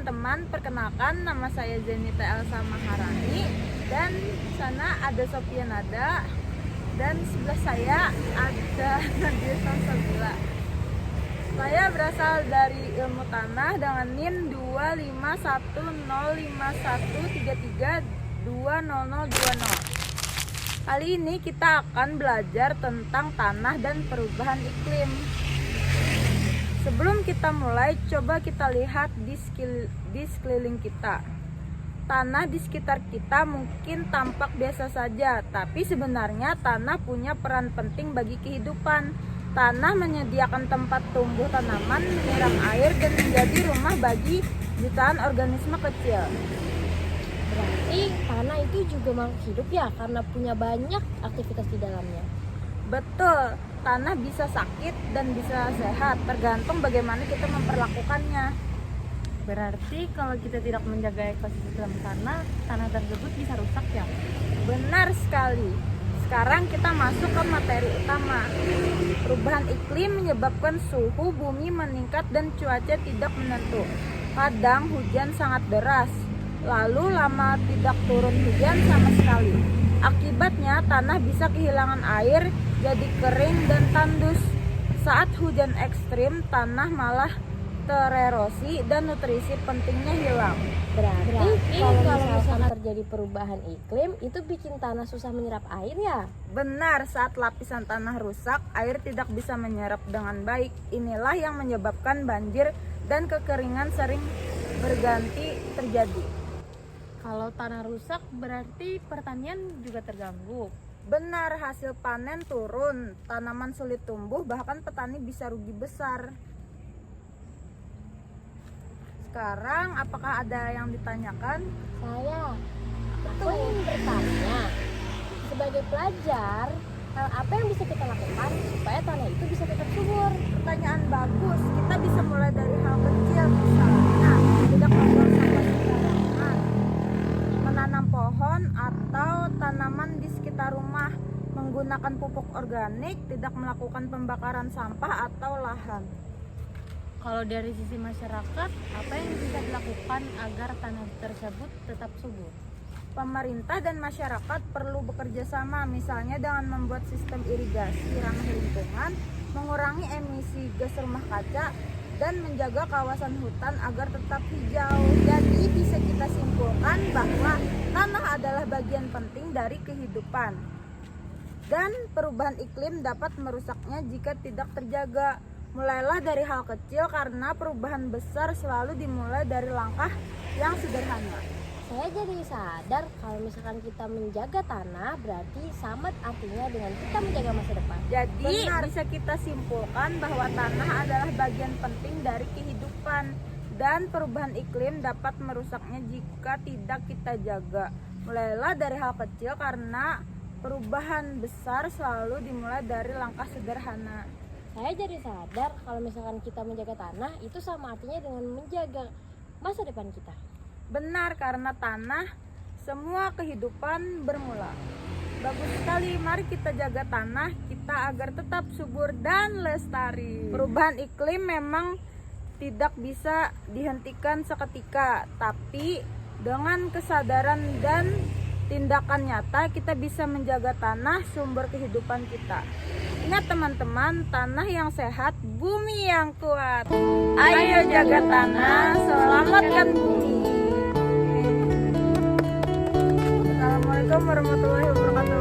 teman-teman, perkenalkan nama saya Zenita Elsa Maharani. Dan sana ada Sophia Nada. Dan sebelah saya ada Nadia Samsabila. Saya berasal dari Ilmu Tanah dengan NIM 2510513320020. Kali ini kita akan belajar tentang tanah dan perubahan iklim. Sebelum kita mulai, coba kita lihat di sekeliling kita. Tanah di sekitar kita mungkin tampak biasa saja, tapi sebenarnya tanah punya peran penting bagi kehidupan. Tanah menyediakan tempat tumbuh tanaman, menyiram air, dan menjadi rumah bagi jutaan organisme kecil. Berarti tanah itu juga makhluk hidup ya, karena punya banyak aktivitas di dalamnya. Betul, tanah bisa sakit dan bisa sehat, tergantung bagaimana kita memperlakukannya. Berarti kalau kita tidak menjaga ekosistem tanah tersebut bisa rusak ya? Benar sekali. Sekarang kita masuk ke materi utama. Perubahan iklim menyebabkan suhu bumi meningkat dan cuaca tidak menentu. Kadang hujan sangat deras, lalu lama tidak turun hujan sama sekali. Akibatnya tanah bisa kehilangan air, jadi kering dan tandus. Saat hujan ekstrim, tanah malah tererosi dan nutrisi pentingnya hilang. Berarti kalau misalkan terjadi perubahan iklim, itu bikin tanah susah menyerap air ya? Benar, saat lapisan tanah rusak, air tidak bisa menyerap dengan baik. Inilah yang menyebabkan banjir dan kekeringan sering berganti terjadi. Kalau tanah rusak berarti pertanian juga terganggu. Benar, hasil panen turun, tanaman sulit tumbuh, bahkan petani bisa rugi besar. Sekarang, apakah ada yang ditanyakan? Aku ingin bertanya, sebagai pelajar, hal apa yang bisa kita lakukan supaya tanah itu bisa tetap subur? Pertanyaan bagus. Kita bisa mulai dari hal kecil, misalnya tidak membuang sampah sembarangan, menanam pohon atau tanaman di sekitar rumah, menggunakan pupuk organik, tidak melakukan pembakaran sampah atau lahan. Kalau dari sisi masyarakat, apa yang bisa dilakukan agar tanah tersebut tetap subur? Pemerintah dan masyarakat perlu bekerja sama, misalnya dengan membuat sistem irigasi ramah lingkungan, mengurangi emisi gas rumah kaca, dan menjaga kawasan hutan agar tetap hijau. Jadi bisa kita simpulkan bahwa tanah adalah bagian penting dari kehidupan. Dan perubahan iklim dapat merusaknya jika tidak terjaga. Mulailah dari hal kecil karena perubahan besar selalu dimulai dari langkah yang sederhana. Saya jadi sadar kalau misalkan kita menjaga tanah berarti sama artinya dengan kita menjaga masa depan. Jadi bisa kita simpulkan bahwa tanah adalah bagian penting dari kehidupan dan perubahan iklim dapat merusaknya jika tidak kita jaga. Mulailah dari hal kecil karena perubahan besar selalu dimulai dari langkah sederhana. Saya jadi sadar kalau misalkan kita menjaga tanah itu sama artinya dengan menjaga masa depan kita. Benar, karena tanah semua kehidupan bermula. Bagus sekali, mari kita jaga tanah kita agar tetap subur dan lestari. Perubahan iklim memang tidak bisa dihentikan seketika, tapi dengan kesadaran dan tindakan nyata kita bisa menjaga tanah sumber kehidupan kita. Ingat teman-teman, tanah yang sehat, bumi yang kuat. Ayo jaga tanah, selamatkan bumi. Assalamualaikum warahmatullahi wabarakatuh.